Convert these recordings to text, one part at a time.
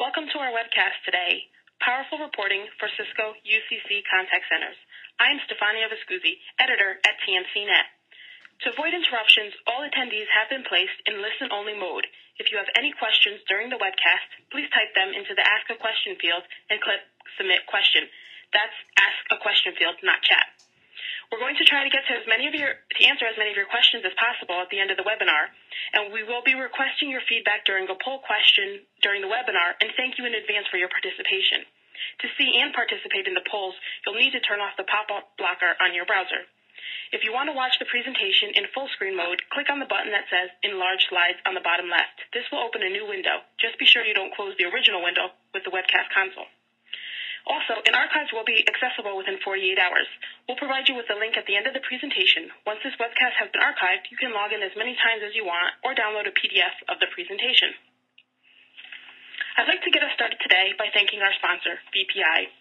Welcome to our webcast today, Powerful Reporting for Cisco UCC Contact Centers. I am Stefania Viscuzzi, editor at TMCnet. To avoid interruptions, all attendees have been placed in listen-only mode. If you have any questions during the webcast, please type them into the Ask a Question field and click Submit Question. That's Ask a Question field, not chat. We're going to try to get to answer as many of your questions as possible at the end of the webinar, and we will be requesting your feedback during a poll question during the webinar, and thank you in advance for your participation. To see and participate in the polls, you'll need to turn off the pop-up blocker on your browser. If you want to watch the presentation in full screen mode, click on the button that says Enlarge Slides on the bottom left. This will open a new window. Just be sure you don't close the original window with the webcast console. Also, an archive will be accessible within 48 hours. We'll provide you with a link at the end of the presentation. Once this webcast has been archived, you can log in as many times as you want or download a PDF of the presentation. I'd like to get us started today by thanking our sponsor, VPI.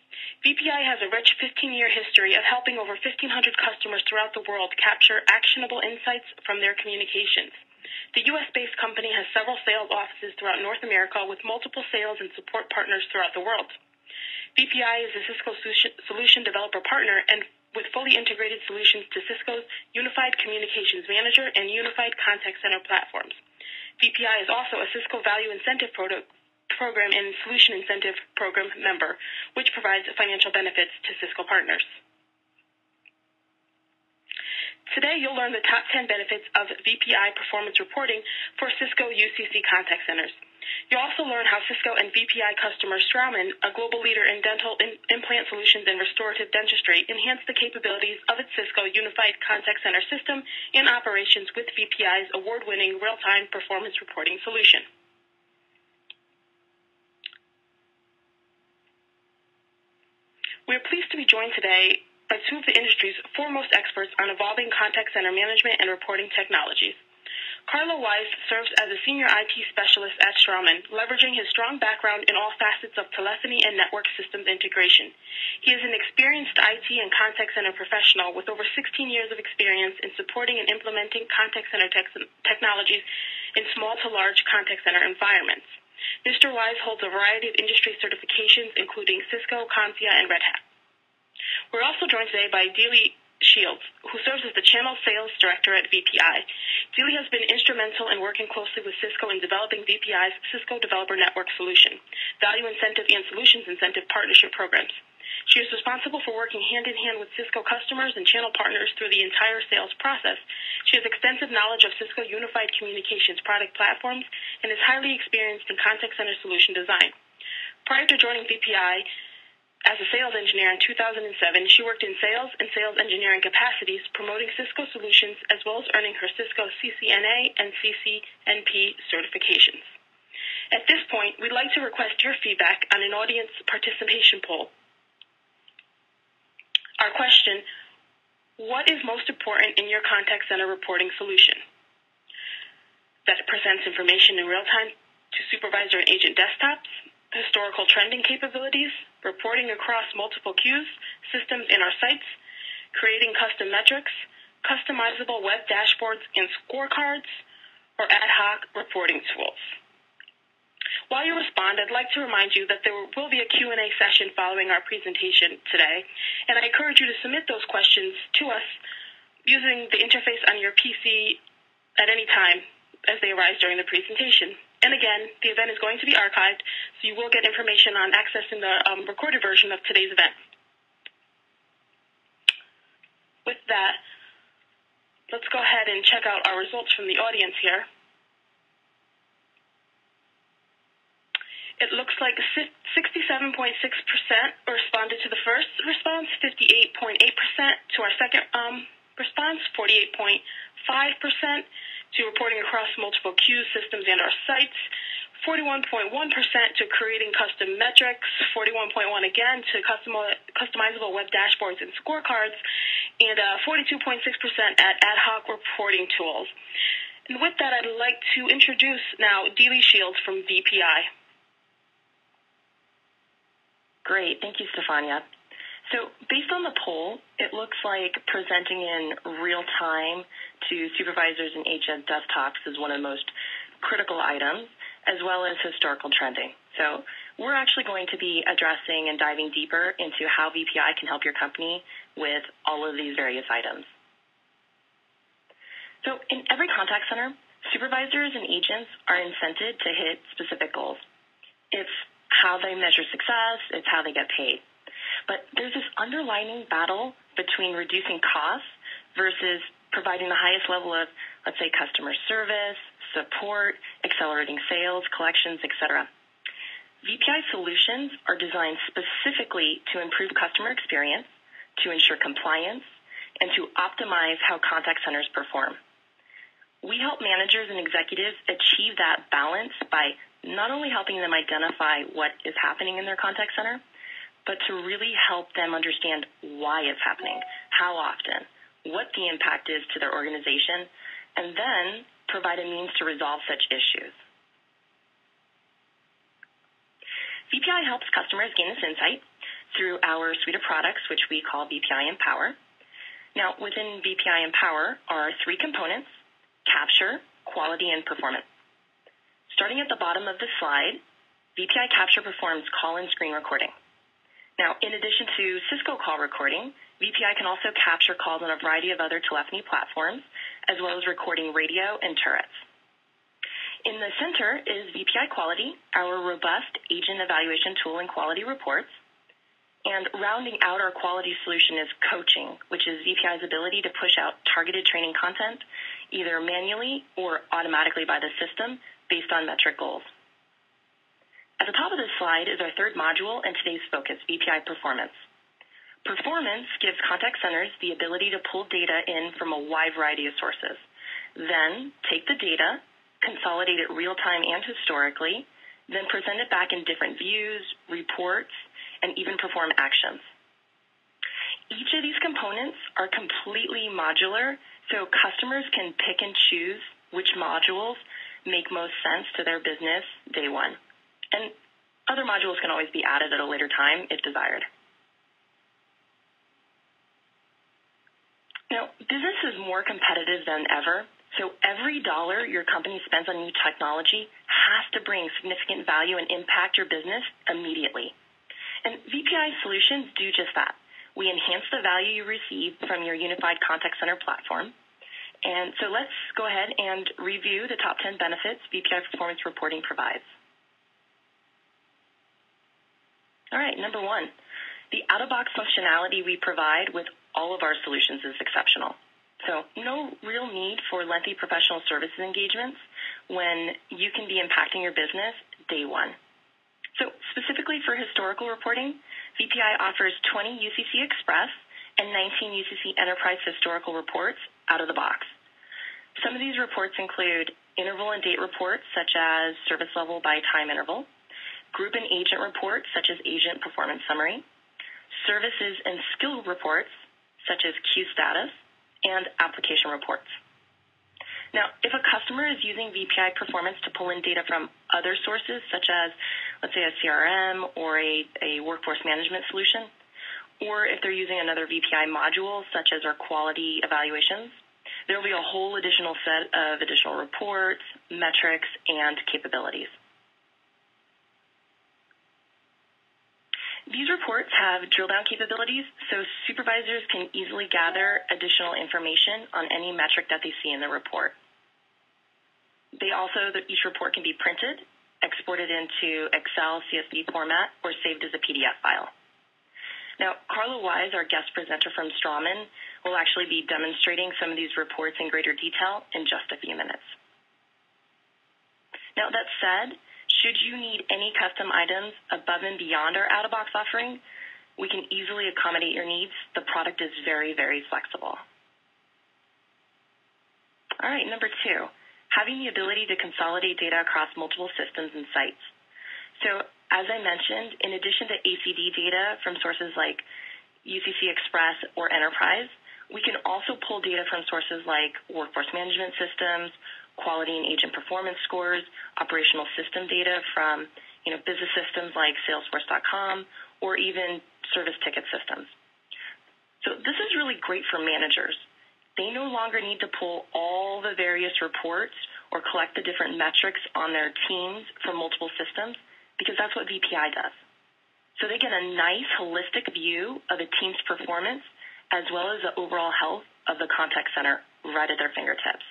VPI has a rich 15-year history of helping over 1,500 customers throughout the world capture actionable insights from their communications. The U.S.-based company has several sales offices throughout North America with multiple sales and support partners throughout the world. VPI is a Cisco solution developer partner and with fully integrated solutions to Cisco's Unified Communications Manager and Unified Contact Center platforms. VPI is also a Cisco Value Incentive Program and Solution Incentive Program member, which provides financial benefits to Cisco partners. Today, you'll learn the top 10 benefits of VPI Performance reporting for Cisco UCC contact centers. You'll also learn how Cisco and VPI customer Straumann, a global leader in dental implant solutions and restorative dentistry, enhance the capabilities of its Cisco Unified Contact Center system and operations with VPI's award-winning real-time performance reporting solution. We are pleased to be joined today by two of the industry's foremost experts on evolving contact center management and reporting technologies. Carlo Wise serves as a senior IT specialist at Straumann, leveraging his strong background in all facets of telephony and network systems integration. He is an experienced IT and contact center professional with over 16 years of experience in supporting and implementing contact center technologies in small to large contact center environments. Mr. Wise holds a variety of industry certifications, including Cisco, CompTIA, and Red Hat. We're also joined today by Deely Shields, who serves as the Channel Sales Director at VPI. Deely has been instrumental in working closely with Cisco in developing VPI's Cisco Developer Network solution, Value Incentive and Solutions Incentive Partnership programs. She is responsible for working hand-in-hand with Cisco customers and channel partners through the entire sales process. She has extensive knowledge of Cisco Unified Communications product platforms and is highly experienced in contact center solution design. Prior to joining VPI, as a sales engineer in 2007, she worked in sales and sales engineering capacities, promoting Cisco solutions as well as earning her Cisco CCNA and CCNP certifications. At this point, we'd like to request your feedback on an audience participation poll. Our question: what is most important in your contact center reporting solution? That it presents information in real time to supervisor and agent desktops, historical trending capabilities, reporting across multiple queues, systems in our sites, creating custom metrics, customizable web dashboards and scorecards, or ad hoc reporting tools. While you respond, I'd like to remind you that there will be a Q&A session following our presentation today, and I encourage you to submit those questions to us using the interface on your PC at any time as they arise during the presentation. And again, the event is going to be archived, so you will get information on accessing the recorded version of today's event. With that, let's go ahead and check out our results from the audience here. It looks like 67.6% responded to the first response, 58.8% to our second response, 48.5% to reporting across multiple queues, systems, and our sites, 41.1% to creating custom metrics, 41.1% again to customizable web dashboards and scorecards, and 42.6% at ad hoc reporting tools. And with that, I'd like to introduce now Deely Shields from VPI. Great. Thank you, Stefania. So based on the poll, it looks like presenting in real time to supervisors and agent desktops is one of the most critical items, as well as historical trending. So we're actually going to be addressing and diving deeper into how VPI can help your company with all of these various items. So in every contact center, supervisors and agents are incented to hit specific goals. It's how they measure success, it's how they get paid. But there's this underlying battle between reducing costs versus providing the highest level of, let's say, customer service, support, accelerating sales, collections, etc. VPI Solutions are designed specifically to improve customer experience, to ensure compliance, and to optimize how contact centers perform. We help managers and executives achieve that balance by not only helping them identify what is happening in their contact center, but to really help them understand why it's happening, how often, what the impact is to their organization, and then provide a means to resolve such issues. VPI helps customers gain this insight through our suite of products, which we call VPI Empower. Now, within VPI Empower are three components: Capture, Quality, and Performance. Starting at the bottom of the slide, VPI Capture performs call and screen recording. Now, in addition to Cisco call recording, VPI can also capture calls on a variety of other telephony platforms, as well as recording radio and turrets. In the center is VPI Quality, our robust agent evaluation tool and quality reports. And rounding out our quality solution is coaching, which is VPI's ability to push out targeted training content, either manually or automatically by the system based on metric goals. At the top of this slide is our third module and today's focus, VPI Performance. Performance gives contact centers the ability to pull data in from a wide variety of sources, then take the data, consolidate it real-time and historically, then present it back in different views, reports, and even perform actions. Each of these components are completely modular, so customers can pick and choose which modules make most sense to their business day one. And other modules can always be added at a later time if desired. Now, business is more competitive than ever, so every dollar your company spends on new technology has to bring significant value and impact your business immediately. And VPI Solutions do just that. We enhance the value you receive from your unified contact center platform. And so let's go ahead and review the top 10 benefits VPI Performance Reporting provides. All right, number one, the out-of-box functionality we provide with all of our solutions is exceptional. So no real need for lengthy professional services engagements when you can be impacting your business day one. So specifically for historical reporting, VPI offers 20 UCC Express and 19 UCC Enterprise historical reports out of the box. Some of these reports include interval and date reports, such as service level by time interval, group and agent reports, such as agent performance summary, services and skill reports, such as queue status, and application reports. Now, if a customer is using VPI Performance to pull in data from other sources, such as, let's say, a CRM or a workforce management solution, or if they're using another VPI module, such as our quality evaluations, there will be a whole additional set of additional reports, metrics, and capabilities. These reports have drill-down capabilities, so supervisors can easily gather additional information on any metric that they see in the report. Each report can be printed, exported into Excel, CSV format, or saved as a PDF file. Now, Carlo Wise, our guest presenter from Strawman, will actually be demonstrating some of these reports in greater detail in just a few minutes. Now, that said, should you need any custom items above and beyond our out-of-box offering, we can easily accommodate your needs. The product is very, very flexible. All right, number two, having the ability to consolidate data across multiple systems and sites. So, as I mentioned, in addition to ACD data from sources like UCC Express or Enterprise, we can also pull data from sources like workforce management systems, quality and agent performance scores, operational system data from business systems like Salesforce.com, or even service ticket systems. So this is really great for managers. They no longer need to pull all the various reports or collect the different metrics on their teams from multiple systems. because that's what VPI does. So they get a nice holistic view of a team's performance as well as the overall health of the contact center right at their fingertips.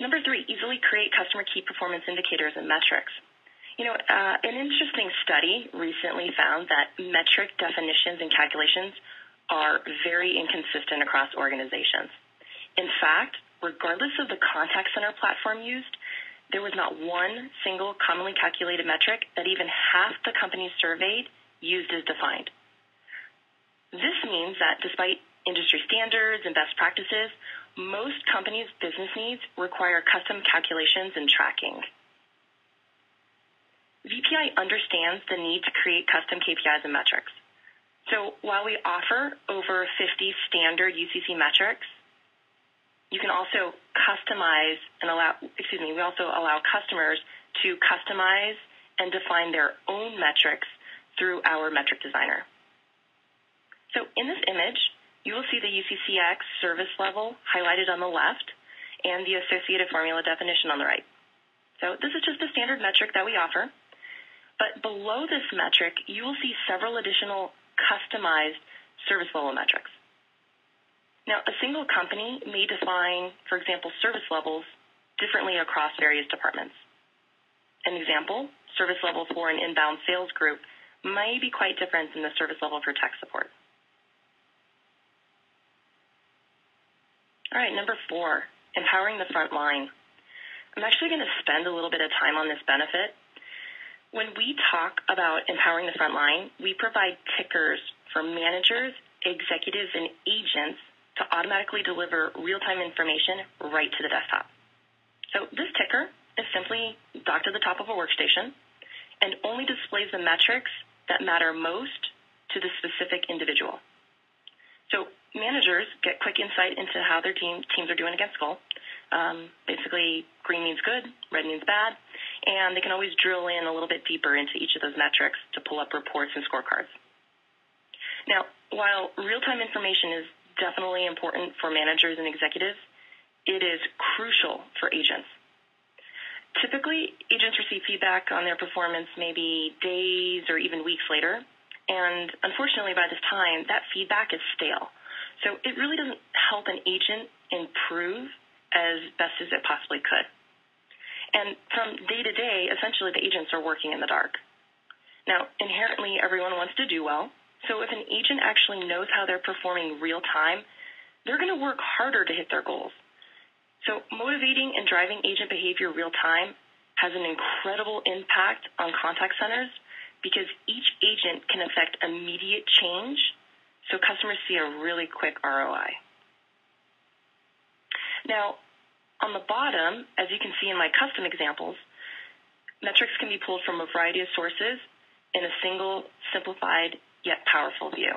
Number 3, easily create customer key performance indicators and metrics. An interesting study recently found that metric definitions and calculations are very inconsistent across organizations. In fact, regardless of the contact center platform used, there was not one single commonly calculated metric that even half the companies surveyed used as defined. This means that despite industry standards and best practices, most companies' business needs require custom calculations and tracking. VPI understands the need to create custom KPIs and metrics. So while we offer over 50 standard UCC metrics, you can also customize and we also allow customers to customize and define their own metrics through our metric designer. So in this image, you will see the UCCX service level highlighted on the left and the associated formula definition on the right. So this is just a standard metric that we offer. But below this metric, you will see several additional customized service level metrics. Now, a single company may define, for example, service levels differently across various departments. An example, service level for an inbound sales group may be quite different than the service level for tech support. All right, number 4, empowering the front line. I'm actually going to spend a little bit of time on this benefit. When we talk about empowering the front line, we provide tickers for managers, executives, and agents to automatically deliver real-time information right to the desktop. So this ticker is simply docked at the top of a workstation and only displays the metrics that matter most to the specific individual. So managers get quick insight into how their teams are doing against goal. Basically, green means good, red means bad, and they can always drill in a little bit deeper into each of those metrics to pull up reports and scorecards. Now, while real-time information is definitely important for managers and executives, it is crucial for agents. Typically, agents receive feedback on their performance maybe days or even weeks later, and unfortunately by this time, that feedback is stale. So it really doesn't help an agent improve as best as it possibly could. And from day to day, essentially the agents are working in the dark. Now, inherently, everyone wants to do well. So if an agent actually knows how they're performing real time, they're going to work harder to hit their goals. So motivating and driving agent behavior real time has an incredible impact on contact centers because each agent can affect immediate change so customers see a really quick ROI. Now, on the bottom, as you can see in my custom examples, metrics can be pulled from a variety of sources in a single, simplified, yet powerful view.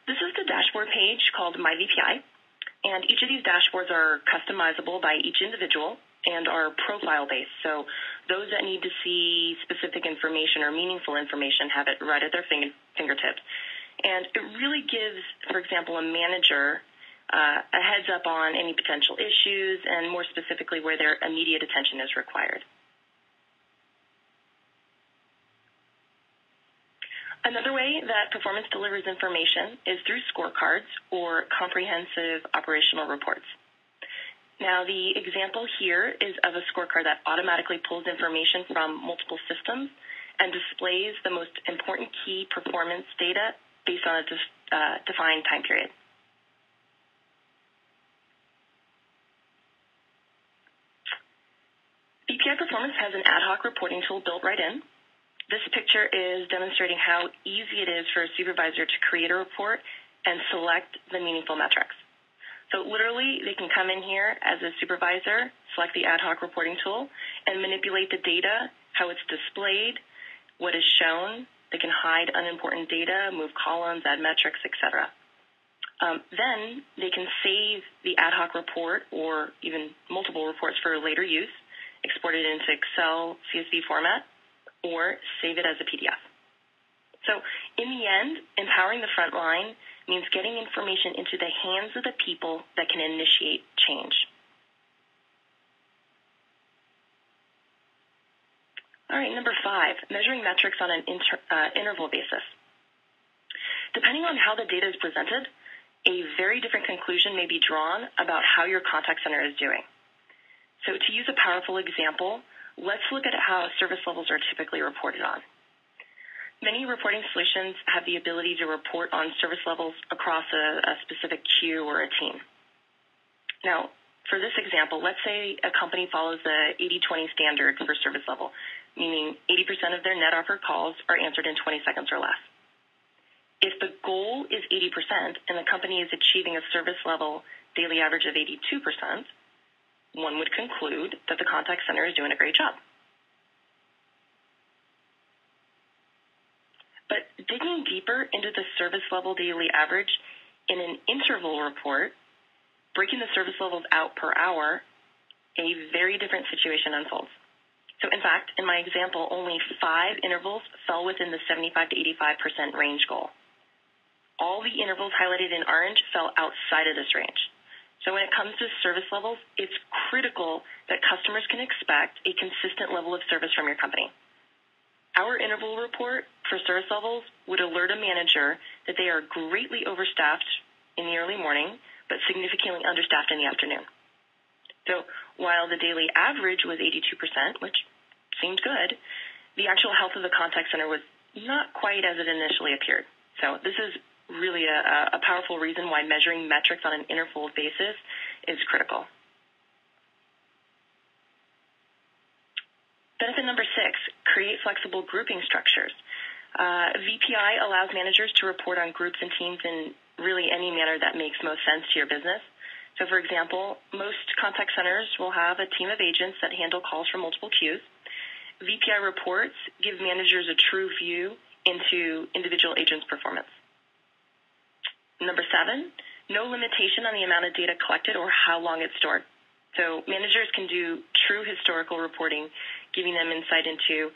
This is the dashboard page called My VPI, and each of these dashboards are customizable by each individual and are profile-based. So those that need to see specific information or meaningful information have it right at their fingertips. And it really gives, for example, a manager a heads up on any potential issues and more specifically where their immediate attention is required. Another way that performance delivers information is through scorecards or comprehensive operational reports. Now, the example here is of a scorecard that automatically pulls information from multiple systems and displays the most important key performance data based on a defined time period. VPI Performance has an ad hoc reporting tool built right in. This picture is demonstrating how easy it is for a supervisor to create a report and select the meaningful metrics. So literally, they can come in here as a supervisor, select the ad hoc reporting tool, and manipulate the data, how it's displayed, what is shown. They can hide unimportant data, move columns, add metrics, etc. Then they can save the ad hoc report or even multiple reports for later use, export it into Excel, CSV format, or save it as a PDF. So in the end, empowering the front line means getting information into the hands of the people that can initiate change. All right, number 5, measuring metrics on an interval basis. Depending on how the data is presented, a very different conclusion may be drawn about how your contact center is doing. So to use a powerful example, let's look at how service levels are typically reported on. Many reporting solutions have the ability to report on service levels across a specific queue or a team. Now, for this example, let's say a company follows the 80-20 standard for service level, meaning 80% of their net offer calls are answered in 20 seconds or less. If the goal is 80% and the company is achieving a service level daily average of 82%, one would conclude that the contact center is doing a great job. But digging deeper into the service level daily average in an interval report, breaking the service levels out per hour, a very different situation unfolds. So in fact, in my example, only 5 intervals fell within the 75 to 85% range goal. All the intervals highlighted in orange fell outside of this range. So when it comes to service levels, it's critical that customers can expect a consistent level of service from your company. Our interval report for service levels would alert a manager that they are greatly overstaffed in the early morning, but significantly understaffed in the afternoon. So while the daily average was 82%, which seemed good, the actual health of the contact center was not quite as it initially appeared. So this is really a powerful reason why measuring metrics on an interval basis is critical. Benefit number 6, create flexible grouping structures. VPI allows managers to report on groups and teams in really any manner that makes most sense to your business. So for example, most contact centers will have a team of agents that handle calls from multiple queues. VPI reports give managers a true view into individual agents' performance. Number 7, no limitation on the amount of data collected or how long it's stored. So managers can do true historical reporting, giving them insight into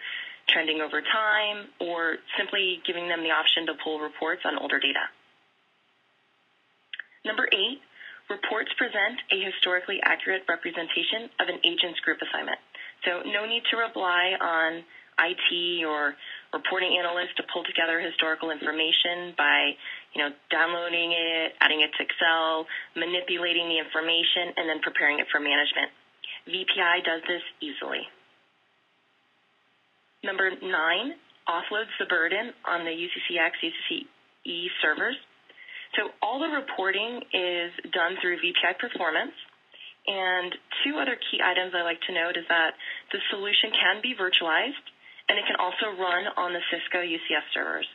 trending over time or simply giving them the option to pull reports on older data. Number 8, reports present a historically accurate representation of an agent's group assignment. So no need to rely on IT or reporting analysts to pull together historical information by downloading it, adding it to Excel, manipulating the information, and then preparing it for management. VPI does this easily. Number 9, offloads the burden on the UCCX, UCCE servers. So all the reporting is done through VPI Performance. And 2 other key items I like to note is that the solution can be virtualized, and it can also run on the Cisco UCS servers.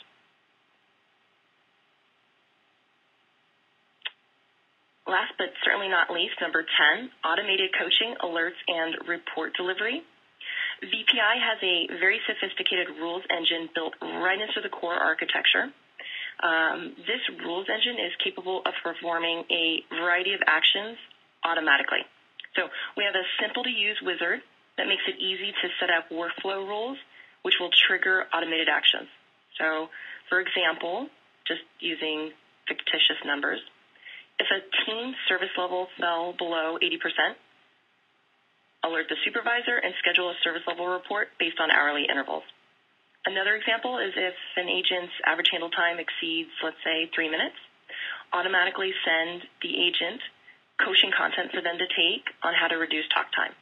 Last but certainly not least, number 10, automated coaching, alerts, and report delivery. VPI has a very sophisticated rules engine built right into the core architecture. This rules engine is capable of performing a variety of actions automatically. So we have a simple-to-use wizard that makes it easy to set up workflow rules, which will trigger automated actions. So, for example, just using fictitious numbers, if a team's service level fell below 80%, alert the supervisor and schedule a service level report based on hourly intervals. Another example is if an agent's average handle time exceeds, let's say, 3 minutes, automatically send the agent coaching content for them to take on how to reduce talk time.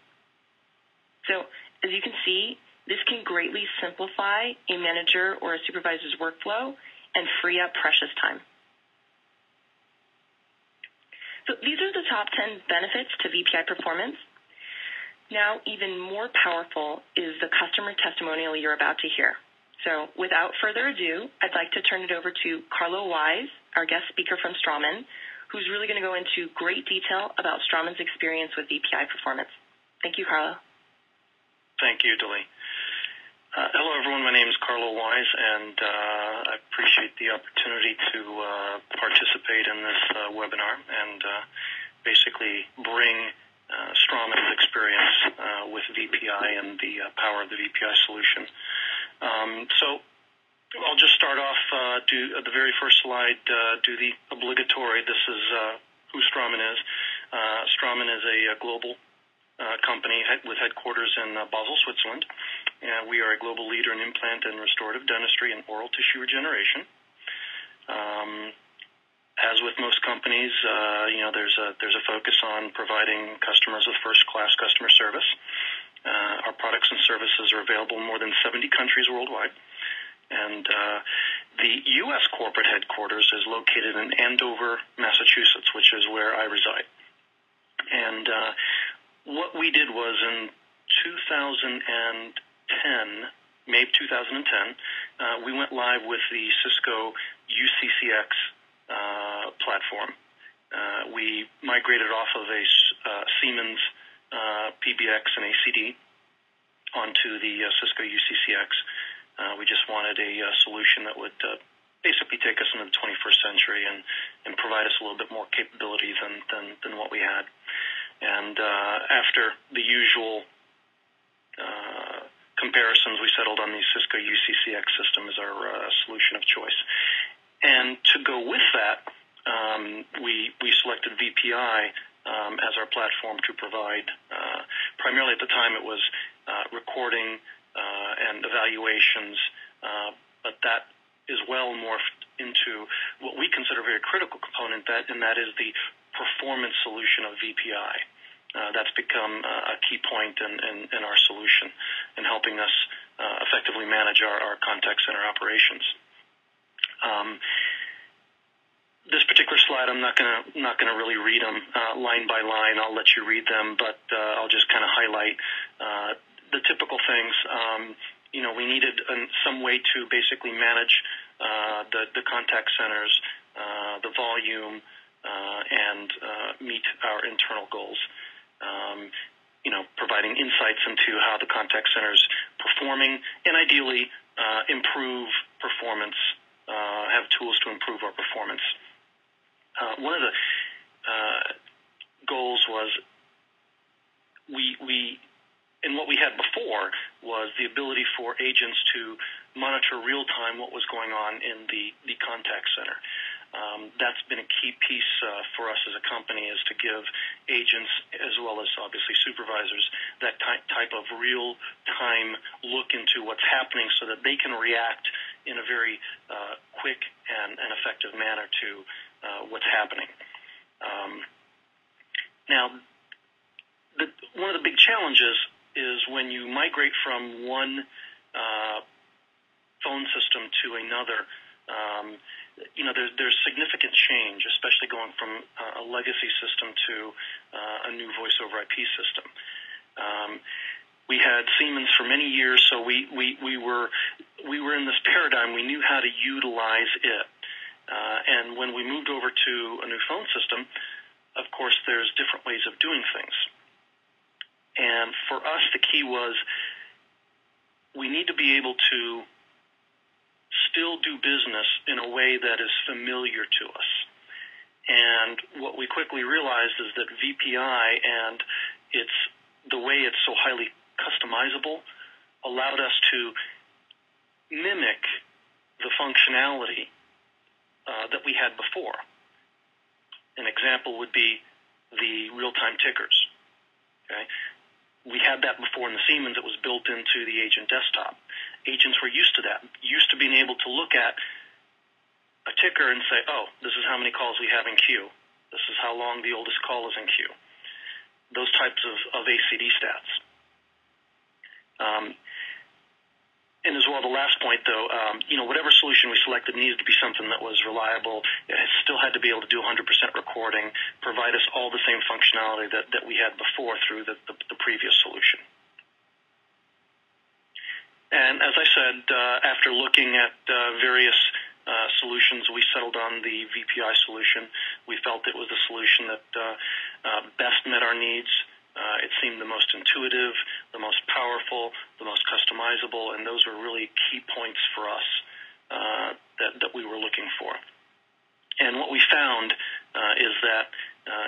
So, as you can see, this can greatly simplify a manager or a supervisor's workflow and free up precious time. So these are the top 10 benefits to VPI Performance. Now, even more powerful is the customer testimonial you're about to hear. So without further ado, I'd like to turn it over to Carlo Wise, our guest speaker from Straumann, who's really going to go into great detail about Straumann's experience with VPI Performance. Thank you, Carlo. Thank you, Dilly. Hello, everyone. My name is Carlo Wise, and I appreciate the opportunity to participate in this webinar and basically bring Straumann's experience with VPI and the power of the VPI solution. So I'll just start off, do the very first slide, do the obligatory. This is who Straumann is. Straumann is a global company with headquarters in Basel, Switzerland. We are a global leader in implant and restorative dentistry and oral tissue regeneration. As with most companies, there's a focus on providing customers with first-class customer service. Our products and services are available in more than 70 countries worldwide. And the U.S. corporate headquarters is located in Andover, Massachusetts, which is where I reside. And what we did was in 2010, May of 2010, we went live with the Cisco UCCX platform. We migrated off of a Siemens PBX and ACD onto the Cisco UCCX. We just wanted a solution that would basically take us into the 21st century and provide us a little bit more capability than what we had. And after the usual comparisons, we settled on the Cisco UCCX system as our solution of choice. And to go with that, we selected VPI as our platform to provide. Primarily at the time, it was recording and evaluations, but that is well morphed into what we consider a very critical component, and that is the performance solution of VPI. That's become a key point in our solution in helping us effectively manage our contact center operations. This particular slide, I'm not gonna really read them line by line. I'll let you read them, but I'll just kind of highlight the typical things. We needed some way to basically manage the contact centers, the volume, and meet our internal goals. Providing insights into how the contact center is performing, and ideally improve performance, have tools to improve our performance. One of the goals was and what we had before was the ability for agents to monitor real time what was going on in the contact center. That's been a key piece for us as a company, is to give agents, as well as obviously supervisors, that type of real-time look into what's happening so that they can react in a very quick and effective manner to what's happening. Now, one of the big challenges is when you migrate from one phone system to another, there's significant change, especially going from a legacy system to a new voice over IP system. We had Siemens for many years, so we were in this paradigm. We knew how to utilize it, and when we moved over to a new phone system, of course, there's different ways of doing things. And for us, the key was we need to be able to still do business in a way that is familiar to us. And what we quickly realized is that VPI and the way it's so highly customizable allowed us to mimic the functionality that we had before. An example would be the real-time tickers. Okay? We had that before in the Siemens. It was built into the agent desktop. Agents were used to that, used to being able to look at a ticker and say, oh, this is how many calls we have in queue. This is how long the oldest call is in queue. Those types of ACD stats. And as well, the last point, though, whatever solution we selected needed to be something that was reliable. It still had to be able to do 100% recording, provide us all the same functionality that we had before through the previous solution. And as I said, after looking at various solutions, we settled on the VPI solution. We felt it was the solution that best met our needs. It seemed the most intuitive, the most powerful, the most customizable, and those were really key points for us that we were looking for. And what we found is that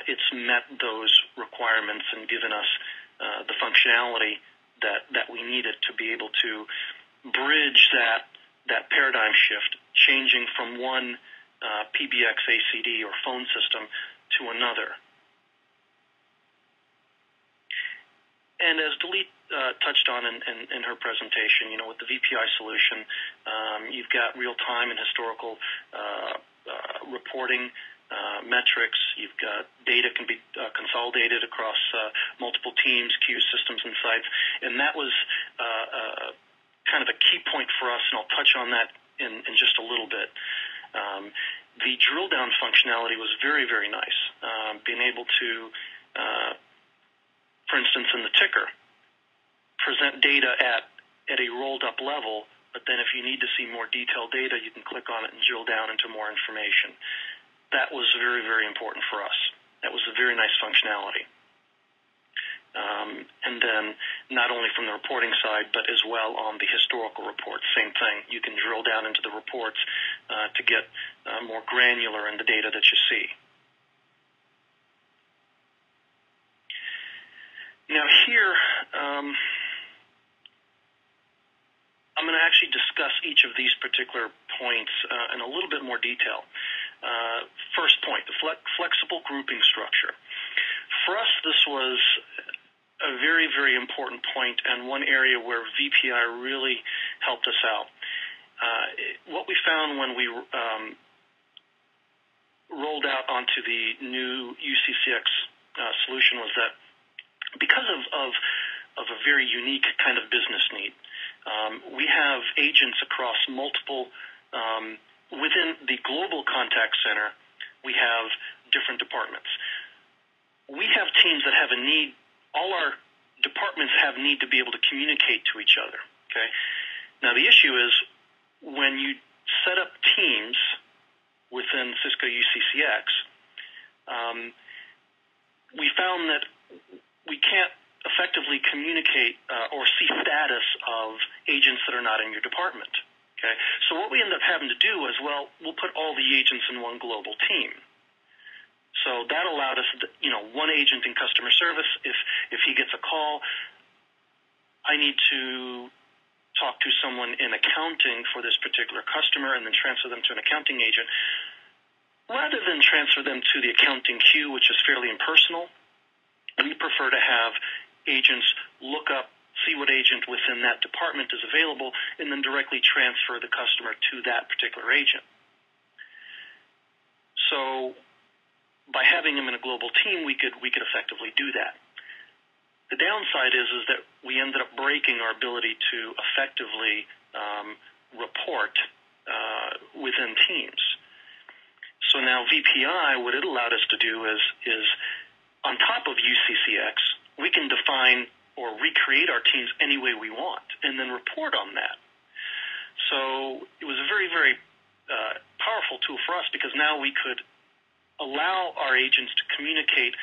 it's met those requirements and given us the functionality that we needed to be able to bridge that that paradigm shift, changing from one PBX ACD or phone system to another. And as Delete touched on in her presentation, with the VPI solution, you've got real-time and historical reporting metrics. You've got data can be consolidated across multiple teams, queues, systems, and sites. And that was kind of a key point for us, and I'll touch on that in just a little bit. The drill down functionality was very, very nice. Being able to, for instance, in the ticker, present data at a rolled up level, but then if you need to see more detailed data, you can click on it and drill down into more information. That was very, very important for us. That was a very nice functionality. And then not only from the reporting side, but as well on the historical reports, same thing. You can drill down into the reports to get more granular in the data that you see. Now here, I'm going to actually discuss each of these particular points in a little bit more detail. First point, the flexible grouping structure. For us, this was a very, very important point and one area where VPI really helped us out. What we found when we rolled out onto the new UCCX solution was that because of a very unique kind of business need, we have agents across multiple, within the global contact center, we have different departments. We have teams that have a need. All our departments have need to be able to communicate to each other, okay? Now, the issue is when you set up teams within Cisco UCCX, we found that we can't effectively communicate or see status of agents that are not in your department, okay? So what we end up having to do is, well, we'll put all the agents in one global team. So that allowed us, one agent in customer service, if he gets a call, I need to talk to someone in accounting for this particular customer and then transfer them to an accounting agent. Rather than transfer them to the accounting queue, which is fairly impersonal, we prefer to have agents look up, see what agent within that department is available, and then directly transfer the customer to that particular agent. So by having them in a global team, we could effectively do that. The downside is that we ended up breaking our ability to effectively report within teams. So now VPI, what it allowed us to do is on top of UCCX, we can define or recreate our teams any way we want and then report on that. So it was a very, very powerful tool for us because now we could allow our agents to communicate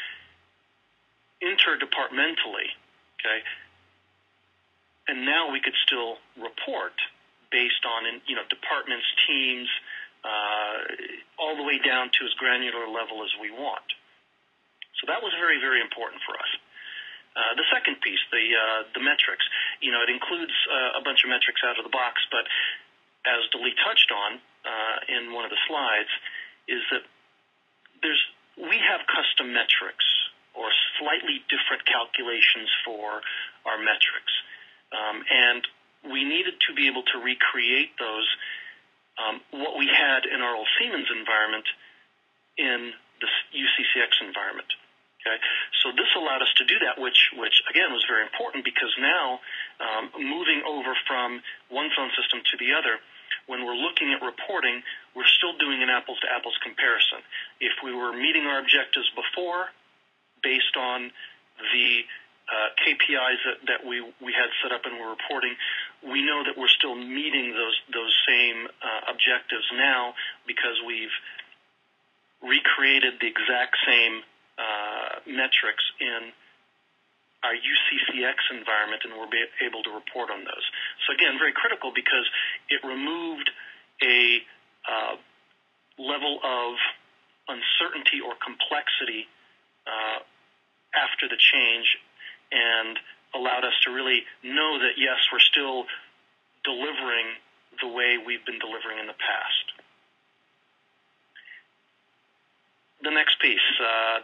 interdepartmentally, okay? And now we could still report based on, departments, teams, all the way down to as granular level as we want. So that was very, very important for us. The second piece, the metrics, it includes a bunch of metrics out of the box, but as Delee touched on in one of the slides, is that we have custom metrics or slightly different calculations for our metrics. And we needed to be able to recreate those, what we had in our old Siemens environment in the UCCX environment. Okay, so this allowed us to do that, which again was very important because now moving over from one phone system to the other, when we're looking at reporting, we're still doing an apples-to-apples comparison. If we were meeting our objectives before, based on the KPIs that we had set up and were reporting, we know that we're still meeting those same objectives now because we've recreated the exact same metrics in our UCCX environment, and we're able to report on those. So again, very critical because it removed a level of uncertainty or complexity after the change and allowed us to really know that, yes, we're still delivering the way we've been delivering in the past. The next piece,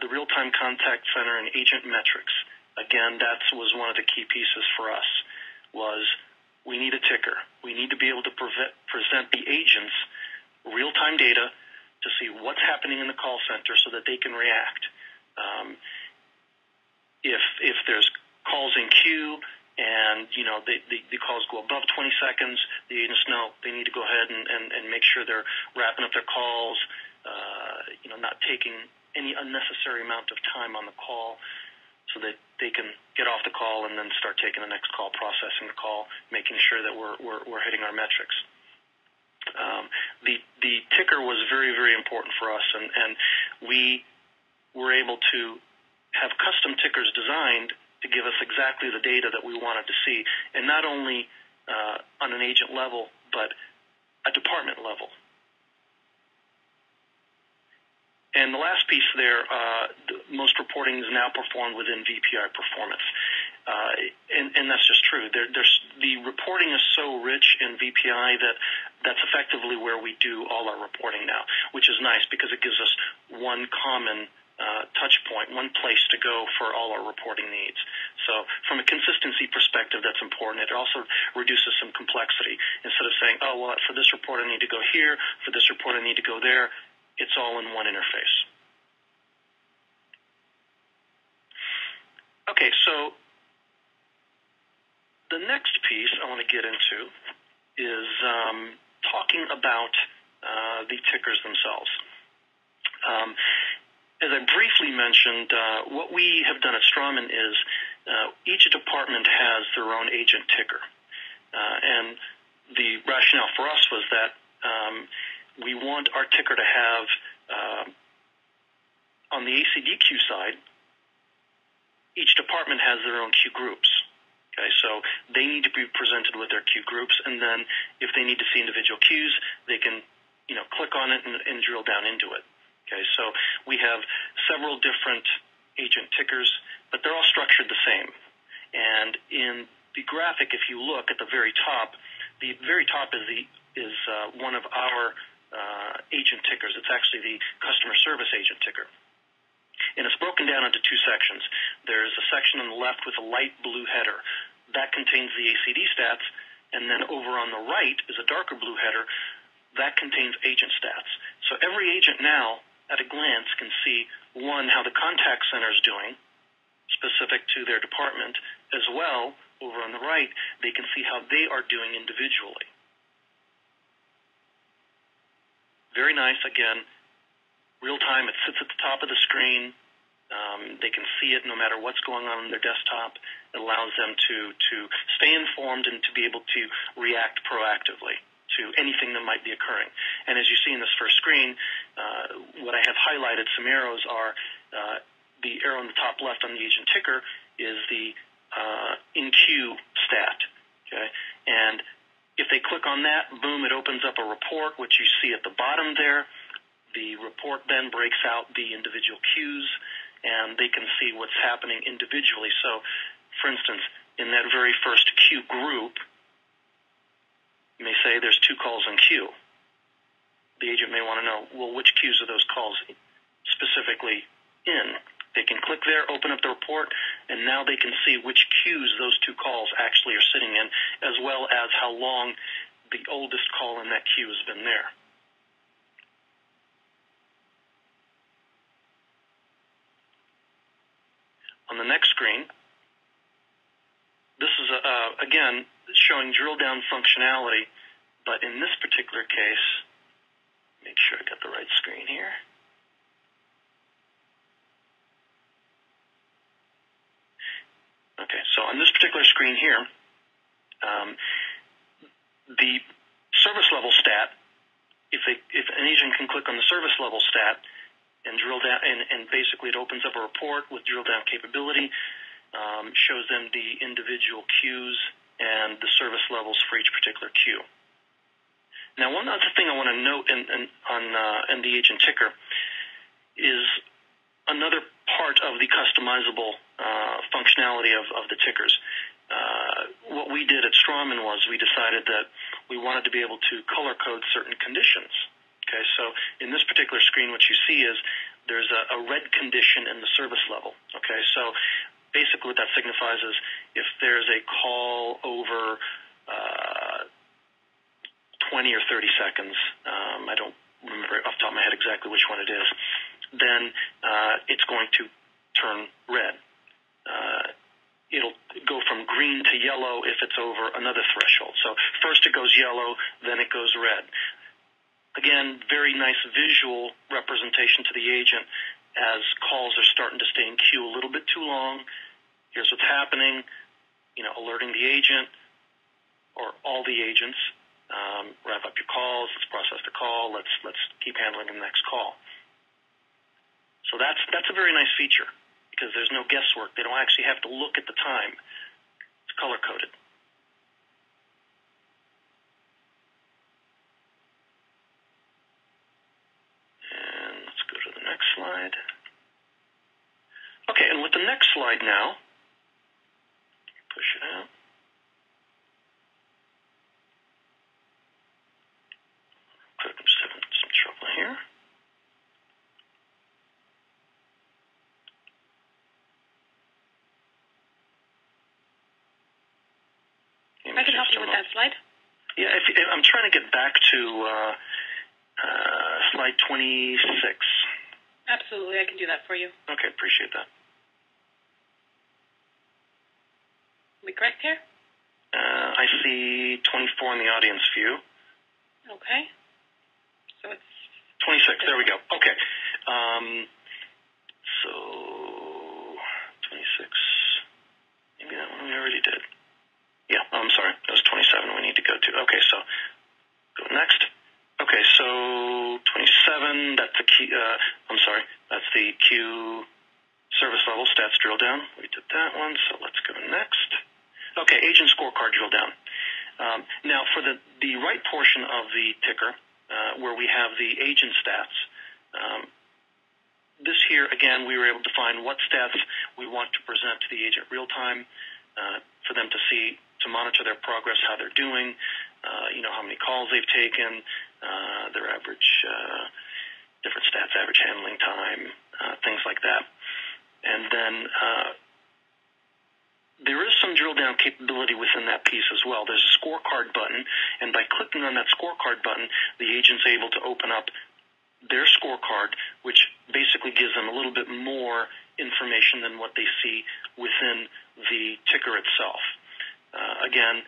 the real-time contact center and agent metrics. Again, that was one of the key pieces for us, was we need a ticker. We need to be able to present the agents real-time data to see what's happening in the call center so that they can react. If there's calls in queue and, the calls go above 20 seconds, the agents know they need to go ahead and make sure they're wrapping up their calls, not taking any unnecessary amount of time on the call so that they can get off the call and then start taking the next call, processing the call, making sure that we're hitting our metrics. The ticker was very, very important for us, and we were able to have custom tickers designed to give us exactly the data that we wanted to see, and not only on an agent level, but a department level. And the last piece there, most reporting is now performed within VPI Performance. And that's just true. The reporting is so rich in VPI that's effectively where we do all our reporting now, which is nice because it gives us one common touch point, one place to go for all our reporting needs. So from a consistency perspective, that's important. It also reduces some complexity. Instead of saying, oh, well, for this report I need to go here, for this report I need to go there, it's all in one interface. Okay, so the next piece I want to get into is talking about the tickers themselves. As I briefly mentioned, what we have done at Strawman is each department has their own agent ticker. And the rationale for us was that we want our ticker to have, on the ACDQ side, each department has their own queue groups. Okay, so they need to be presented with their queue groups, and then if they need to see individual queues, they can, click on it and drill down into it. Okay, so we have several different agent tickers, but they're all structured the same. And in the graphic, if you look at the very top is one of our agent tickers. It's actually the customer service agent ticker. And it's broken down into two sections. There's a section on the left with a light blue header. That contains the ACD stats. And then over on the right is a darker blue header. That contains agent stats. So every agent now, at a glance, can see, one, how the contact center is doing, specific to their department, as well, over on the right, they can see how they are doing individually. Very nice, again, real time, it sits at the top of the screen. They can see it no matter what's going on their desktop. It allows them to stay informed and to be able to react proactively to anything that might be occurring. And as you see in this first screen, what I have highlighted, some arrows are, the arrow on the top left on the agent ticker is the in-queue stat. Okay? And if they click on that, boom, it opens up a report, which you see at the bottom there. The report then breaks out the individual queues, and they can see what's happening individually. So, for instance, in that very first queue group, you may say there's 2 calls in queue. The agent may want to know, well, which queues are those calls specifically in? They can click there, open up the report, and now they can see which queues those 2 calls actually are sitting in, as well as how long the oldest call in that queue has been there. On the next screen, this is, again, showing drill down functionality, but in this particular case, make sure I got the right screen here. Okay, so on this particular screen here, the service level stat, if an agent can click on the service level stat and drill down, and basically it opens up a report with drill down capability, shows them the individual queues and the service levels for each particular queue. Now, one other thing I want to note in the agent ticker is another part of the customizable functionality of the tickers. what we did at Strawman was we decided that we wanted to be able to color code certain conditions. Okay, so in this particular screen, what you see is there's a red condition in the service level. Okay, so basically what that signifies is if there's a call over 20 or 30 seconds, I don't remember off the top of my head exactly which one it is, then it's going to turn red. It'll go from green to yellow if it's over another threshold. So first it goes yellow, then it goes red. Again, very nice visual representation to the agent as calls are starting to stay in queue a little bit too long. Here's what's happening, alerting the agent or all the agents. Wrap up your calls, let's process the call, let's keep handling the next call. So that's a very nice feature because there's no guesswork. They don't actually have to look at the time. It's color-coded. And let's go to the next slide. Okay, and with the next slide now, push it out. I'm just having some trouble here. I can help you with that slide. Yeah, I'm trying to get back to slide 26. Absolutely, I can do that for you. Okay, appreciate that. Are we correct here? I see 24 in the audience view. Okay. So it's 26, there we go. Okay. So 26, maybe that one we already did. Yeah, I'm sorry, that was 27 we need to go to. Okay, so go next. Okay, so 27, that's the key, that's the Q service level stats drill down. We did that one, so let's go next. Okay, agent scorecard drill down. Now, for the right portion of the ticker, where we have the agent stats, this here, again, we were able to find what stats we want to present to the agent real time for them to see, to monitor their progress, how they're doing, how many calls they've taken, their average, different stats, average handling time, things like that. And then there is some drill down capability within that piece as well. There's a scorecard button, and by clicking on that scorecard button, the agent's able to open up their scorecard, which basically gives them a little bit more information than what they see within the ticker itself. Again,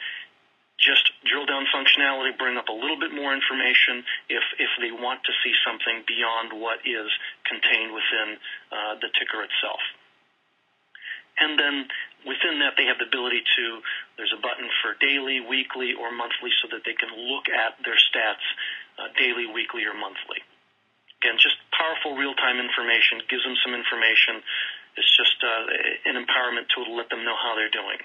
just drill down functionality, bring up a little bit more information if they want to see something beyond what is contained within the ticker itself. And then within that, they have the ability to, there's a button for daily, weekly, or monthly so that they can look at their stats daily, weekly, or monthly. Again, just powerful real-time information, gives them some information. It's just an empowerment tool to let them know how they're doing.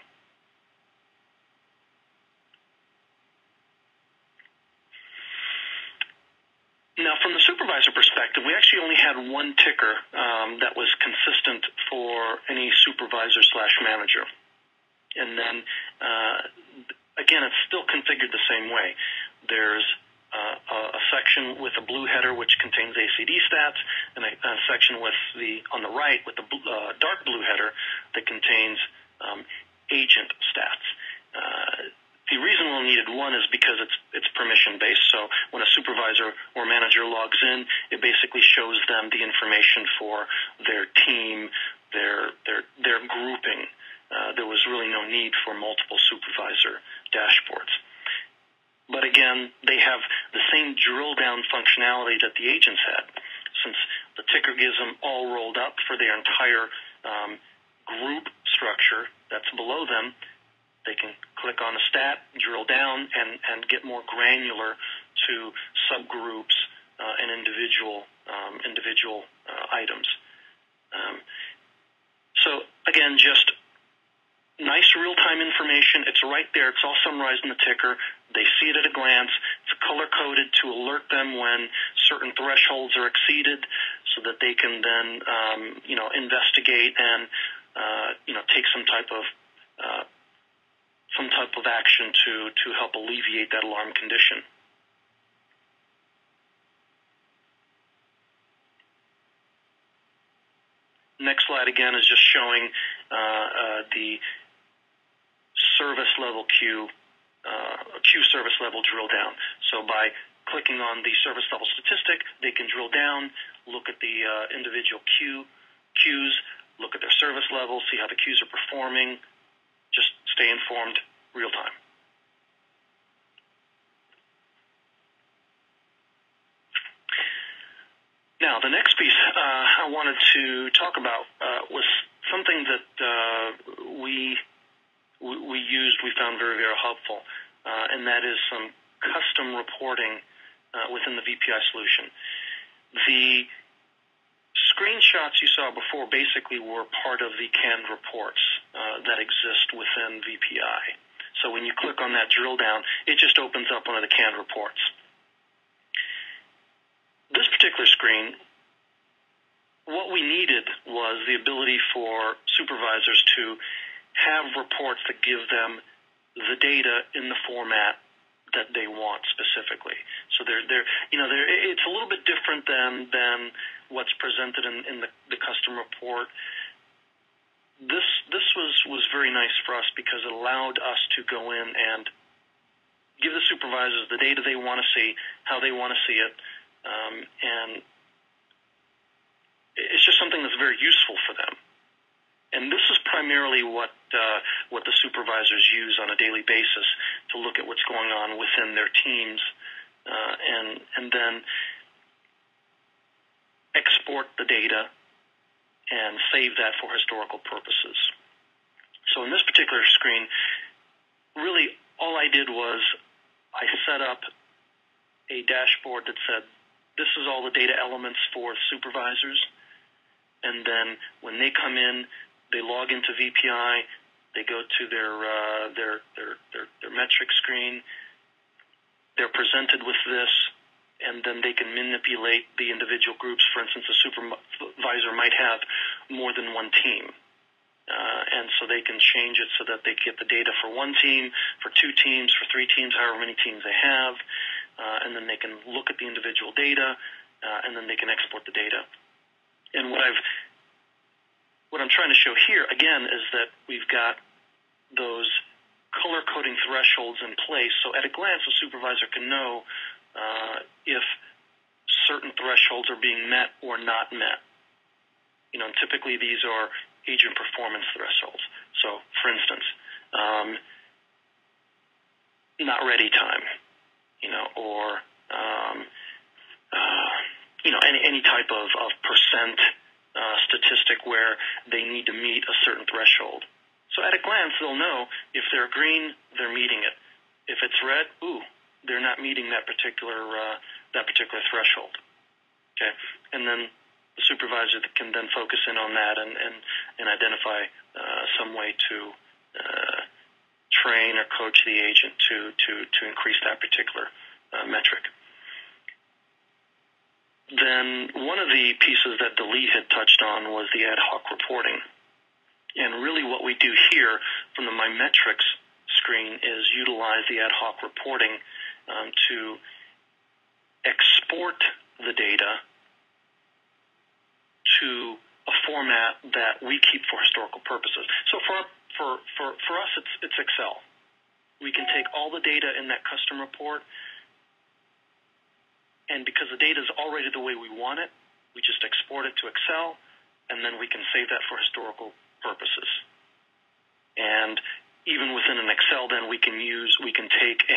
Now, from the supervisor perspective, we actually only had one ticker that was consistent for any supervisor/manager. And then, again, it's still configured the same way. There's a section with a blue header which contains ACD stats, and a section with on the right with the dark blue header that contains agent stats. The reason we needed one is because it's permission-based. So when a supervisor or manager logs in, it basically shows them the information for their team, their grouping. There was really no need for multiple supervisor dashboards. But again, they have the same drill-down functionality that the agents had. Since the ticker gives them all rolled up for their entire group structure that's below them, they can click on a stat, drill down, and get more granular to subgroups and individual items. So again, just nice real-time information. It's right there. It's all summarized in the ticker. They see it at a glance. It's color-coded to alert them when certain thresholds are exceeded so that they can then, investigate and, take some type of some type of action to help alleviate that alarm condition. Next slide again is just showing the service level queue service level drill down. So by clicking on the service level statistic, they can drill down, look at the individual queues, look at their service level, see how the queues are performing, just stay informed real time. Now, the next piece I wanted to talk about was something that we found very, very helpful, and that is some custom reporting within the VPI solution. The screenshots you saw before basically were part of the canned reports that exist within VPI. So when you click on that drill down, it just opens up one of the canned reports. This particular screen, what we needed was the ability for supervisors to have reports that give them the data in the format that they want specifically. So it's a little bit different than what's presented in the custom report. This was very nice for us because it allowed us to go in and give the supervisors the data they want to see, how they want to see it, and it's just something that's very useful for them. And this is primarily what the supervisors use on a daily basis to look at what's going on within their teams, and then export the data and save that for historical purposes. So in this particular screen, really all I did was I set up a dashboard that said, this is all the data elements for supervisors, and then when they come in, they log into VPI, they go to their metric screen, they're presented with this, and then they can manipulate the individual groups. For instance, a supervisor might have more than one team, and so they can change it so that they get the data for one team, for two teams, for three teams, however many teams they have, and then they can look at the individual data, and then they can export the data. And what I'm trying to show here, again, is that we've got those color coding thresholds in place, so at a glance, a supervisor can know if certain thresholds are being met or not met. Typically these are agent performance thresholds. So, for instance, not ready time, or any type of percent statistic where they need to meet a certain threshold. So at a glance, they'll know if they're green, they're meeting it. If it's red, they're not meeting that particular threshold. Okay, and then the supervisor can then focus in on that and identify some way to train or coach the agent to increase that particular metric. Then one of the pieces that Delee had touched on was the ad hoc reporting. And really what we do here from the My Metrics screen is utilize the ad hoc reporting to export the data to a format that we keep for historical purposes. So for us, it's Excel. We can take all the data in that custom report, and because the data is already the way we want it, we just export it to Excel, and then we can save that for historical purposes. And even within an Excel, then we can take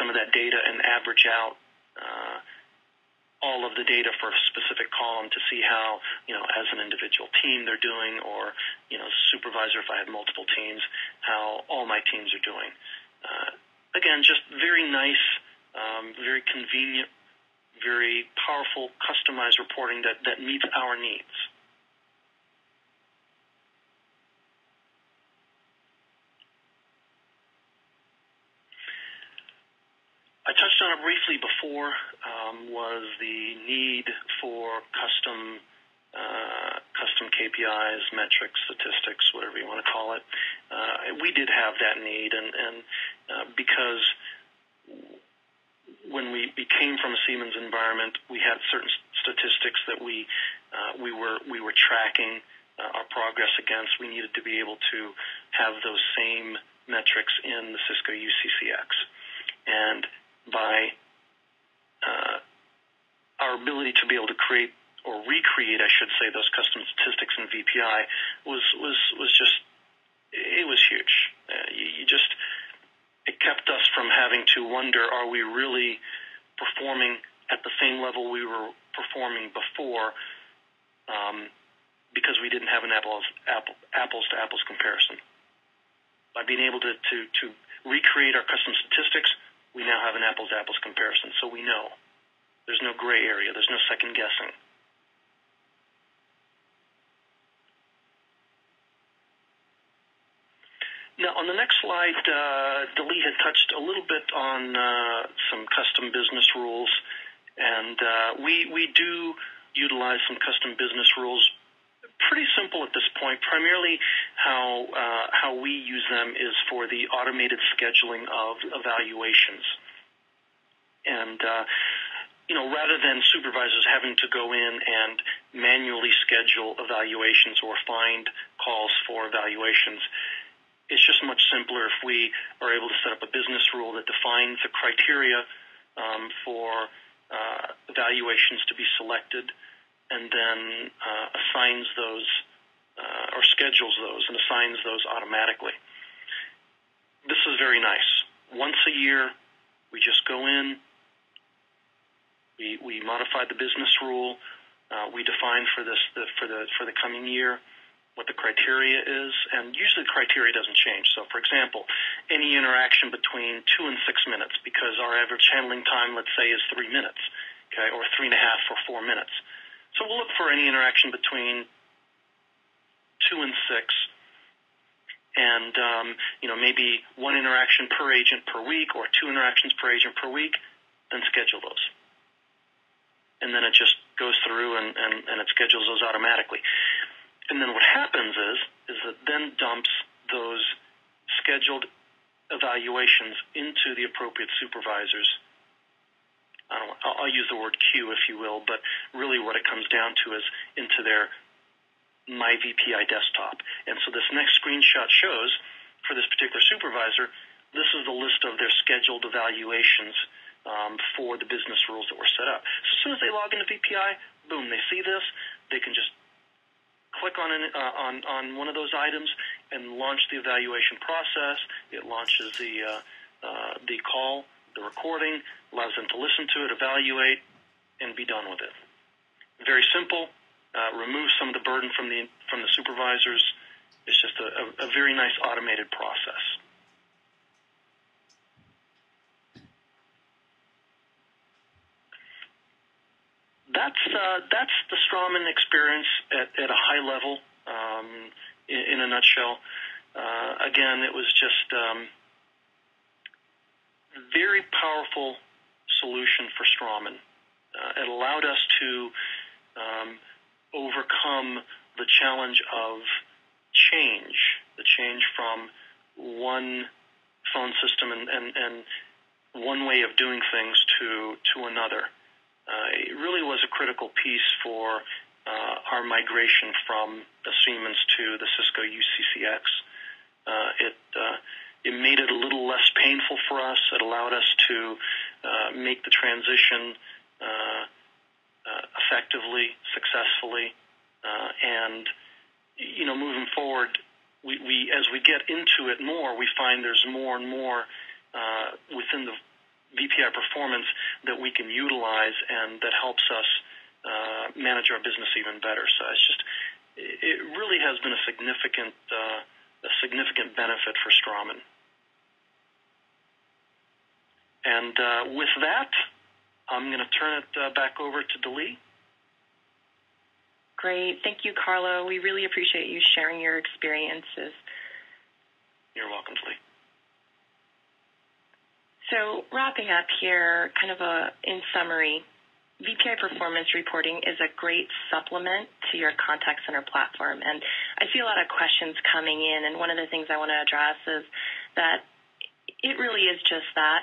some of that data and average out all of the data for a specific column to see how, as an individual team they're doing, or, supervisor, if I had multiple teams, how all my teams are doing. Again, just very nice, very convenient, very powerful, customized reporting that meets our needs. I touched on it briefly before, was the need for custom custom KPIs, metrics, statistics, whatever you want to call it. We did have that need, and because when we came from a Siemens environment, we had certain statistics that we were tracking our progress against. We needed to be able to have those same metrics in the Cisco UCCX, and by our ability to be able to create or recreate, I should say, those custom statistics in VPI was just, it was huge. It kept us from having to wonder, are we really performing at the same level we were performing before, because we didn't have an apples to apples comparison. By being able to recreate our custom statistics, we now have an apples to apples comparison, so we know. There's no gray area. There's no second guessing. Now, on the next slide, Dali had touched a little bit on some custom business rules, and we do utilize some custom business rules. Pretty simple at this point. Primarily, how we use them is for the automated scheduling of evaluations, and rather than supervisors having to go in and manually schedule evaluations or find calls for evaluations, it's just much simpler if we are able to set up a business rule that defines the criteria for evaluations to be selected, and then assigns those or schedules those and assigns those automatically. This is very nice. Once a year, we just go in, we modify the business rule, we define for the coming year what the criteria is, and usually the criteria doesn't change. So, for example, any interaction between 2 and 6 minutes, because our average handling time, let's say, is 3 minutes, okay, or 3.5 or 4 minutes. So we'll look for any interaction between 2 and 6, and maybe 1 interaction per agent per week, or 2 interactions per agent per week. Then schedule those, and then it just goes through and it schedules those automatically. And then what happens is it then dumps those scheduled evaluations into the appropriate supervisors. I'll use the word queue, if you will, but really what it comes down to is into their My VPI desktop. And so this next screenshot shows, for this particular supervisor, this is the list of their scheduled evaluations for the business rules that were set up. So as soon as they log into VPI, boom, they see this, they can just click on one of those items and launch the evaluation process. It launches the call, the recording, allows them to listen to it, evaluate, and be done with it. Very simple. Removes some of the burden from the supervisors. It's just a very nice automated process. That's the Strawman experience at a high level, in a nutshell. Again, it was just very powerful solution for Strawman. It allowed us to overcome the challenge of the change from one phone system and one way of doing things to another. It really was a critical piece for our migration from the Siemens to the Cisco UCCX. It made it a little less painful for us. It allowed us to make the transition effectively, successfully, and moving forward, we as we get into it more, we find there's more and more within the VPI Performance that we can utilize, and that helps us manage our business even better. So it really has been a significant benefit for Strawman. And with that, I'm going to turn it back over to Dali. Great. Thank you, Carlo. We really appreciate you sharing your experiences. You're welcome, Dali. So wrapping up here, in summary, VPI Performance reporting is a great supplement to your contact center platform. And I see a lot of questions coming in, and one of the things I want to address is that it really is just that.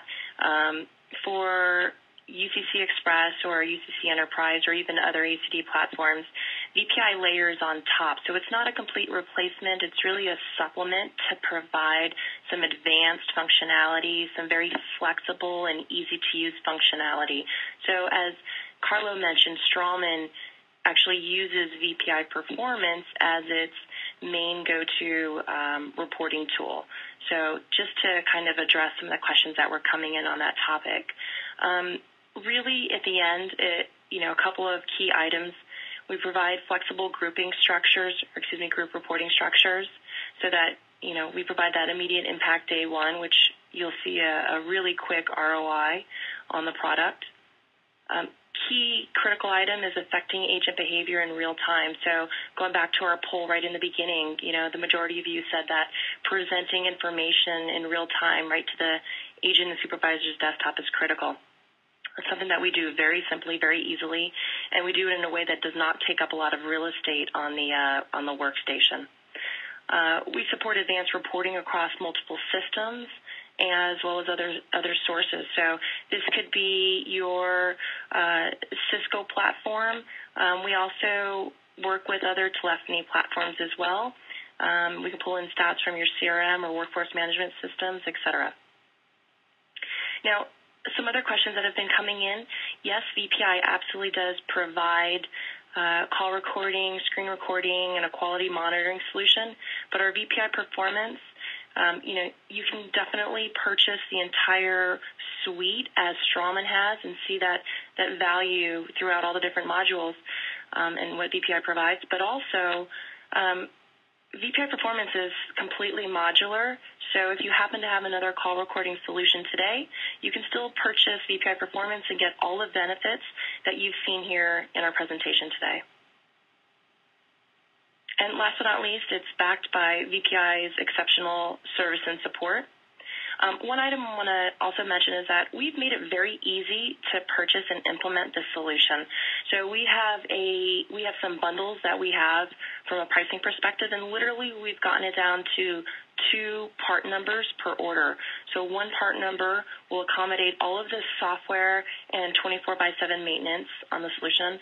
For UCC Express or UCC Enterprise or even other ACD platforms, VPI layers on top. So it's not a complete replacement. It's really a supplement to provide some advanced functionality, some very flexible and easy-to-use functionality. So as Carlo mentioned, Strawman actually uses VPI Performance as its main go-to reporting tool. So just to kind of address some of the questions that were coming in on that topic, really at the end, a couple of key items. We provide flexible group reporting structures so that, we provide that immediate impact day one, which you'll see a really quick ROI on the product. Key critical item is affecting agent behavior in real time. So going back to our poll right in the beginning, the majority of you said that presenting information in real time right to the agent and supervisor's desktop is critical. It's something that we do very simply, very easily, and we do it in a way that does not take up a lot of real estate on the workstation. We support advanced reporting across multiple systems as well as other sources. So this could be your Cisco platform. We also work with other telephony platforms as well. We can pull in stats from your CRM or workforce management systems, et cetera. Now, some other questions that have been coming in. Yes, VPI absolutely does provide call recording, screen recording, and a quality monitoring solution. But our VPI Performance, you can definitely purchase the entire suite as Strawman has and see that value throughout all the different modules and what VPI provides. But also, VPI Performance is completely modular, so if you happen to have another call recording solution today, you can still purchase VPI Performance and get all the benefits that you've seen here in our presentation today. And last but not least, it's backed by VPI's exceptional service and support. One item I want to also mention is that we've made it very easy to purchase and implement this solution. So we have some bundles that we have from a pricing perspective, and literally we've gotten it down to 2 part numbers per order. So one part number will accommodate all of the software and 24/7 maintenance on the solution,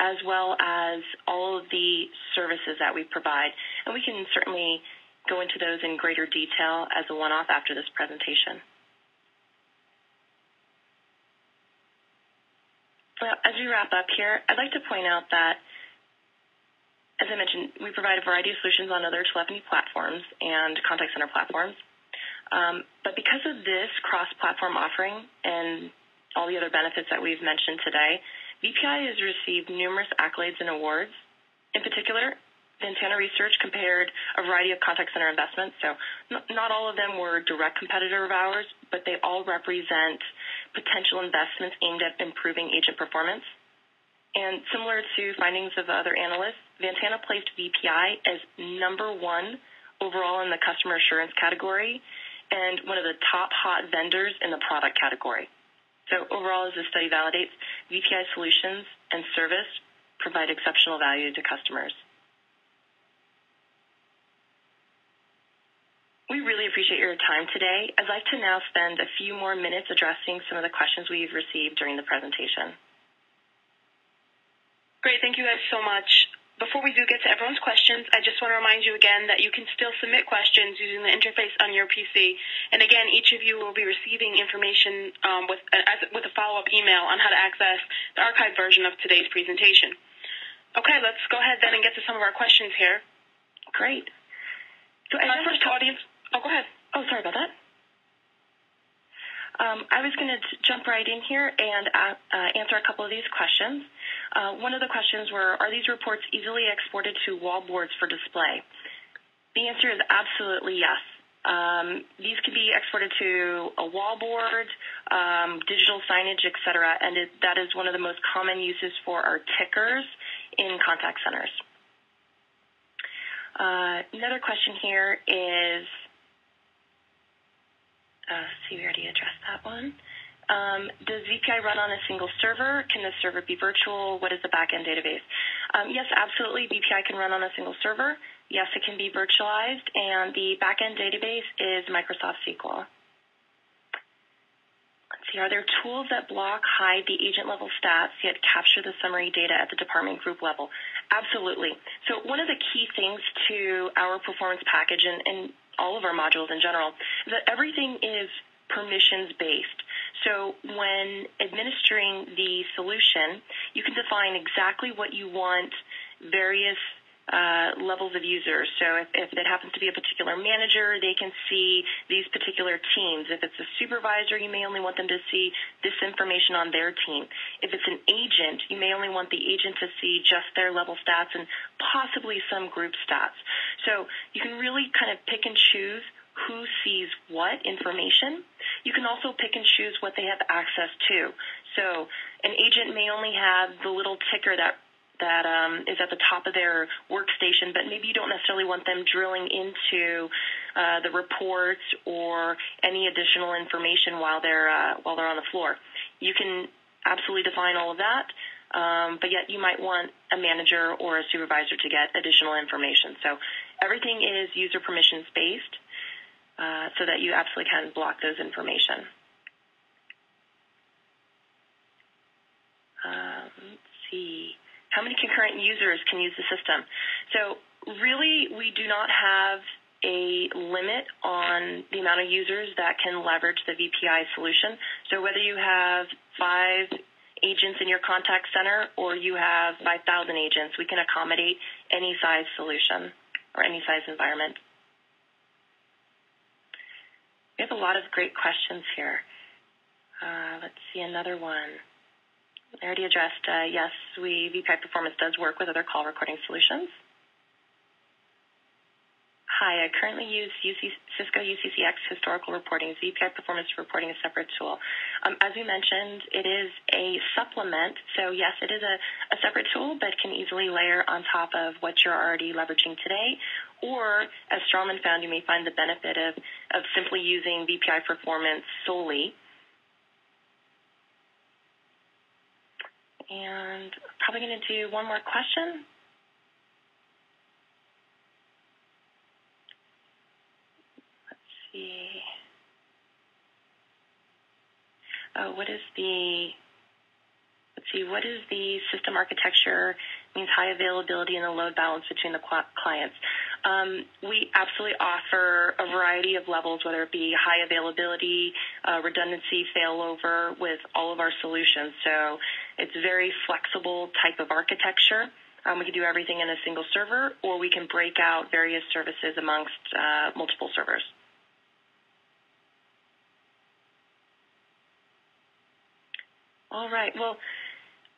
as well as all of the services that we provide. And we can certainly go into those in greater detail as a one-off after this presentation. Well, as we wrap up here, I'd like to point out that, as I mentioned, we provide a variety of solutions on other telephony platforms and contact center platforms. But because of this cross-platform offering and all the other benefits that we've mentioned today, VPI has received numerous accolades and awards. In particular, Ventana Research compared a variety of contact center investments. So not all of them were direct competitor of ours, but they all represent potential investments aimed at improving agent performance. And similar to findings of other analysts, Ventana placed VPI as number 1 overall in the customer assurance category and one of the top hot vendors in the product category. So overall, as this study validates, VPI solutions and service provide exceptional value to customers. We really appreciate your time today. I'd like to now spend a few more minutes addressing some of the questions we've received during the presentation. Great. Thank you guys so much. Before we do get to everyone's questions, I just want to remind you again that you can still submit questions using the interface on your PC. And again, each of you will be receiving information with a follow-up email on how to access the archived version of today's presentation. Okay, let's go ahead then and get to some of our questions here. Great. So our first audience... Oh, go ahead. Oh, sorry about that. I was going to jump right in here and answer a couple of these questions. One of the questions were, are these reports easily exported to wallboards for display? The answer is absolutely yes. These can be exported to a wallboard, digital signage, et cetera, and that is one of the most common uses for our tickers in contact centers. Another question here is, we already addressed that one. Does VPI run on a single server? Can the server be virtual? What is the backend database? Yes, absolutely. VPI can run on a single server. Yes, it can be virtualized, and the backend database is Microsoft SQL. Let's see, are there tools that block, hide the agent-level stats, yet capture the summary data at the department group level? Absolutely. So one of the key things to our performance package and all of our modules in general is that everything is permissions-based. So when administering the solution, you can define exactly what you want various levels of users. So if it happens to be a particular manager, they can see these particular teams. If it's a supervisor, you may only want them to see this information on their team. If it's an agent, you may only want the agent to see just their level stats and possibly some group stats. So you can really kind of pick and choose who sees what information. You can also pick and choose what they have access to. So an agent may only have the little ticker that is at the top of their workstation, but maybe you don't necessarily want them drilling into the reports or any additional information while they're on the floor. You can absolutely define all of that, but yet you might want a manager or a supervisor to get additional information. So everything is user permissions based, so that you absolutely can block those information. Let's see. How many concurrent users can use the system? So really, we do not have a limit on the amount of users that can leverage the VPI solution. So whether you have 5 agents in your contact center or you have 5,000 agents, we can accommodate any size solution or any size environment. We have a lot of great questions here. Let's see another one. I already addressed, yes, VPI Performance does work with other call recording solutions. Hi, I currently use Cisco UCCX historical reporting. VPI Performance reporting a separate tool. As we mentioned, it is a supplement. So yes, it is a separate tool, but can easily layer on top of what you're already leveraging today. Or, as Strawman found, you may find the benefit of simply using VPI Performance solely. And probably going to do one more question. Let's see. What is the system architecture? Means high availability and the load balance between the clients. We absolutely offer a variety of levels, whether it be high availability, redundancy, failover with all of our solutions. So it's a very flexible type of architecture. We can do everything in a single server, or we can break out various services amongst multiple servers. All right. Well,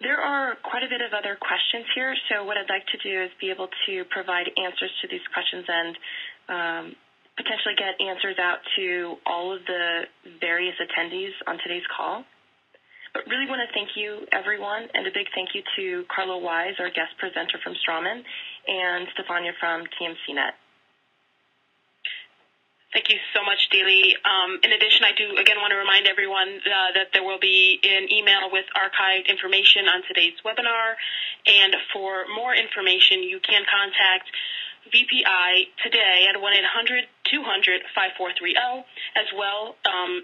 there are quite a bit of other questions here, so what I'd like to do is be able to provide answers to these questions and potentially get answers out to all of the various attendees on today's call. But really want to thank you, everyone, and a big thank you to Carlo Wise, our guest presenter from Strawman, and Stefania from TMCnet. Thank you so much, Deely. In addition, I do, again, want to remind everyone that there will be an email with archived information on today's webinar. And for more information, you can contact VPI today at 1-800-200-5430. As well,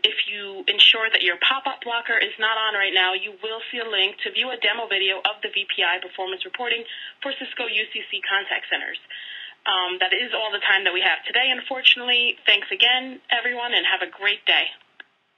if you ensure that your pop-up blocker is not on right now, you will see a link to view a demo video of the VPI performance reporting for Cisco UCC contact centers. That is all the time that we have today, unfortunately. Thanks again, everyone, and have a great day.